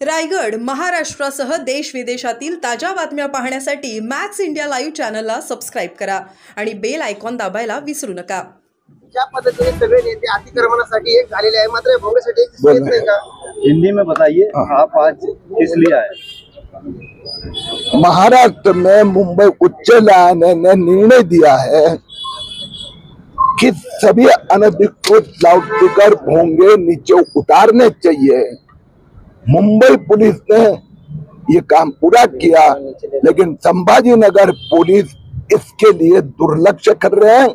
रायगड, महाराष्ट्रासह देश विदेशातील ताज्या बातम्या पाहण्यासाठी मॅक्स इंडिया लाईव्ह चॅनलला सबस्क्राइब करा आणि बेल आयकॉन दाबायला विसरू नका। ज्या पद्धतीने सगळे नेते अतिक्रमणासाठी एक झालेले आहे, मात्र भोंगेसाठी एक येत नाही का? हिंदी में बताइए आप आज किस लिए आए? महाराष्ट्र में मुंबई उच्च न्यायालय ने निर्णय दिया है कि सभी अनधिकृत लाउडस्पीकर भोंगे नीचे उतारने चाहिए। मुंबई पुलिस ने ये काम पूरा किया, लेकिन संभाजीनगर पुलिस इसके लिए दुर्लक्ष्य कर रहे हैं,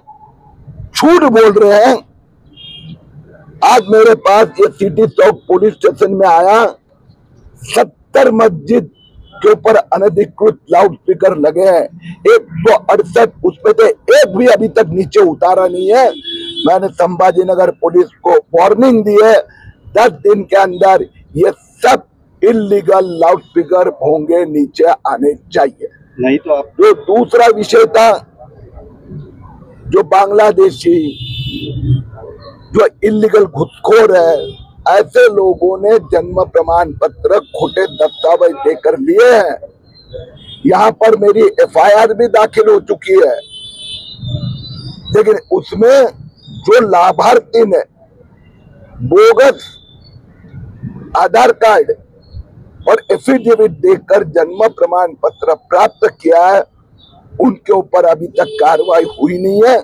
झूठ बोल रहे हैं। आज मेरे पास ये सिटी चौक पुलिस स्टेशन में आया, 70 मस्जिद के ऊपर अनधिकृत लाउडस्पीकर लगे हैं, 168 उसमें से एक भी अभी तक नीचे उतारा नहीं है। मैंने संभाजीनगर पुलिस को वार्निंग दी है, 10 दिन के अंदर ये सब इलीगल लाउडस्पीकर भोंगे नीचे आने चाहिए। नहीं तो आप जो दूसरा विषय था, जो बांग्लादेशी जो इलीगल घुसखोर है, ऐसे लोगों ने जन्म प्रमाण पत्र खोटे दस्तावेज देकर लिए हैं। यहाँ पर मेरी एफआईआर भी दाखिल हो चुकी है, लेकिन उसमें जो लाभार्थी ने बोगस आधार कार्ड और एफिडेविट देकर जन्म प्रमाण पत्र प्राप्त किया है, उनके ऊपर अभी तक कार्रवाई हुई नहीं है।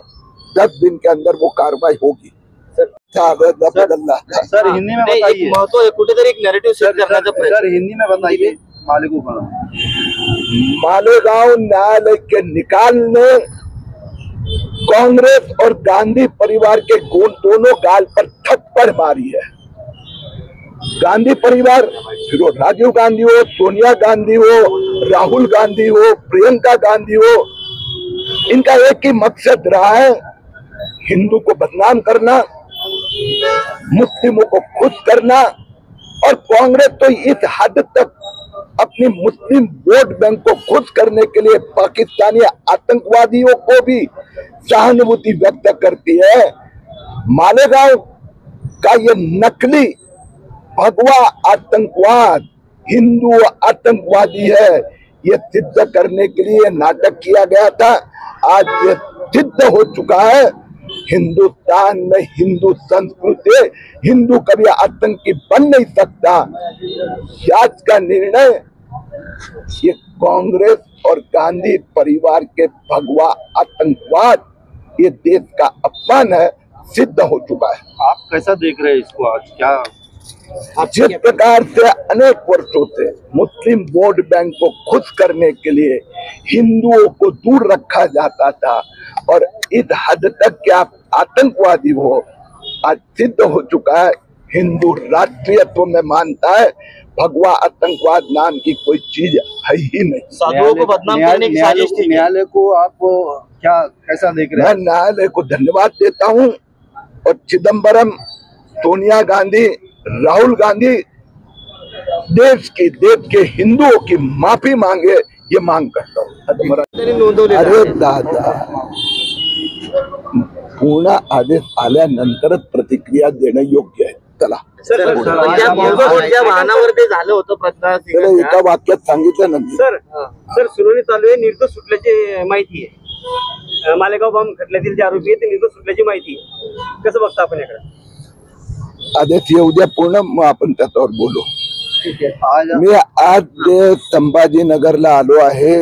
10 दिन के अंदर वो कार्रवाई होगी। सर हिंदी में बताइए। महत्व आहे, कुठेतरी एक नॅरेटिव्ह सेट करण्याचा प्रयत्न। सर हिंदी में बताइए मालेगांव न्यायालय के निकाल ने कांग्रेस और गांधी परिवार के दोनों गाल पर थप्पड़ मारी है। गांधी परिवार, फिर वो राजीव गांधी हो, सोनिया गांधी हो, राहुल गांधी हो, प्रियंका गांधी हो, इनका एक ही मकसद रहा है, हिंदू को बदनाम करना, मुस्लिमों को खुश करना। और कांग्रेस तो इस हद तक अपनी मुस्लिम वोट बैंक को खुश करने के लिए पाकिस्तानी आतंकवादियों को भी सहानुभूति व्यक्त करती है। मालेगांव का ये नकली भगवा आतंकवाद हिंदू आतंकवादी है, ये सिद्ध करने के लिए नाटक किया गया था। आज ये सिद्ध हो चुका है। हिंदुस्तान में हिंदू संस्कृति, हिंदू कभी आतंकी बन नहीं सकता। आज का निर्णय ये कांग्रेस और गांधी परिवार के भगवा आतंकवाद, ये देश का अपमान है, सिद्ध हो चुका है। आप कैसा देख रहे हैं इसको आज? क्या जिस प्रकार से अनेक वर्षों से मुस्लिम वोट बैंक को खुश करने के लिए हिंदुओं को दूर रखा जाता था और इस हद तक क्या आतंकवादी हो, आज सिद्ध हो चुका है। हिंदू राष्ट्रीयत्व में मानता है, भगवा आतंकवाद नाम की कोई चीज है ही नहीं। साधुओं को बदनाम करने की साजिश थी। न्यायालय को आप क्या कैसा देख रहे मैं हैं? न्यायालय को धन्यवाद देता हूँ और चिदम्बरम, सोनिया गांधी, राहुल गांधी देश के हिंदुओं की माफी मांगे, ये मांग करता हूँ। अरे दादा, पूर्ण आदेश आल्यानंतरच प्रतिक्रिया देणं योग्य आहे। चला, ज्या वाहनावर ते झालं होतं प्रज्ञा त्याला एका वाक्यात सांगितलं ना मी। सर सुनावणी चालू आहे, निर्दोष सुटल्याची माहिती आहे। मालेगाव बॉम्ब खटल्यातील जे आरोपी आहेत ते निर्दोष सुटल्याची माहिती आहे। कसं बघता आपण याकडे? आदेश येऊ द्या पूर्ण, मग आपण त्याच्यावर बोलू। मी आज संभाजीनगरला आलो आहे।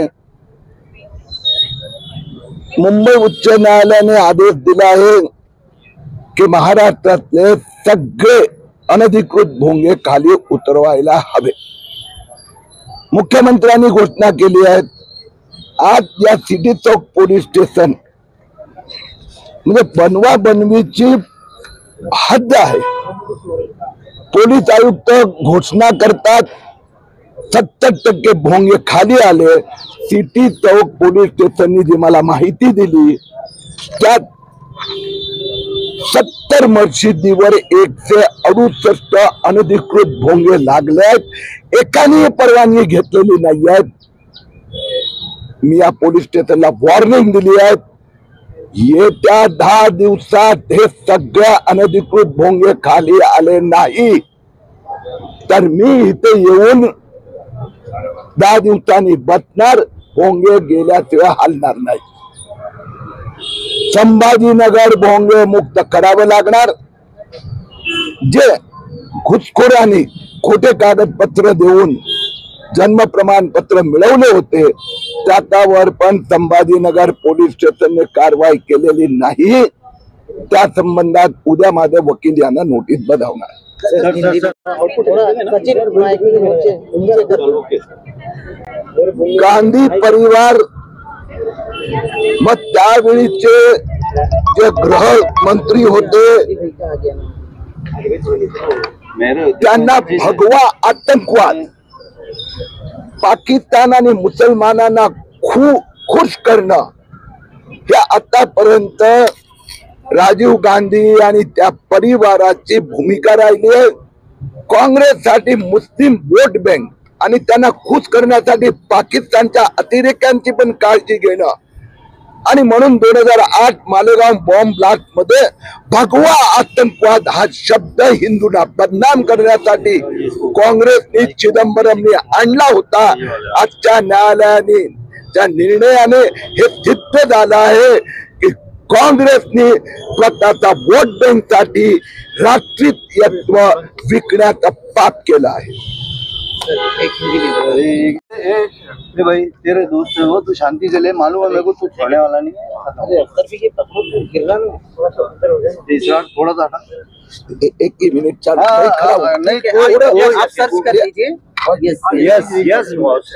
मुंबई उच्च न्यायालयाने आदेश दिला आहे की महाराष्ट्रातले सगळे अनधिकृत भोंगे खाली उतरवायला हवे। मुख्यमंत्र्यांनी घोषणा केली आहे। आज या सिटी चौक पोलीस स्टेशन म्हणजे बनवा बनवीची हद्द आहे। पोलीस आयुक्त घोषणा करतात 70% भोंगे खाली आले। सिटी चौक पोलीस स्टेशननी जी मला माहिती दिली, त्यात 70 मशिदीवर 168 अनधिकृत भोंगे लागले आहेत। एकाने परवानगी घेतलेली नाही आहे। मी या पोलीस स्टेशनला वॉर्निंग दिली आहे, येत्या 10 दिवसात हे सगळ्या अनधिकृत भोंगे खाली आले नाही तर मी इथे येऊन 10 दिवसांनी बसणार, भोंगे गेल्याशिवाय हलणार नाही. संभाजीनगर भोंगे मुक्त करावं लागणार. जे घुसखोरांनी खोटे कागदपत्र देऊन जन्म प्रमाणपत्र मिळवले होते त्याच्यावर पण संभाजीनगर पोलीस स्टेशनने कारवाई केलेली नाही. त्या संबंधात उद्या माझे वकील यांना नोटीस बजावणार. गांधी परिवार मग त्यावेळीचे जे गृह मंत्री होते त्यांना भगवा आतंकवाद, पाकिस्तान आणि मुसलमानांना खुश करणं हे आतापर्यंत राजीव गांधी आणि त्या परिवाराची भूमिका राहिली आहे. काँग्रेससाठी मुस्लिम वोट बँक आणि त्यांना खुश करण्यासाठी पाकिस्तानच्या अतिरेक्यांची पण काळजी घेणं आणि म्हणून 2008 मालेगाव बॉम्ब ब्लास्ट मध्ये भगवा आतंकवाद हा शब्द हिंदूंना बदनाम करण्यासाठी काँग्रेसने चिदंबरमने आणला होता. आजच्या न्यायालयाने त्या निर्णयाने हे सिद्ध झालं आहे की काँग्रेसने स्वतःचा वोट बँक साठी राष्ट्रीयत्व विकण्याचा पाप केला आहे. ए भाई तेरे दोस्त है वो, तू शांति से ले, मालूम है मेरे को तू छोड़ने वाला नहीं है. थोड़ा सा हटा. एक ही मिनिट चालू हाँ, नहीं, खड़ा हाँ, हो. नहीं, आप सर्च कर लीजिए. Yes yes boss.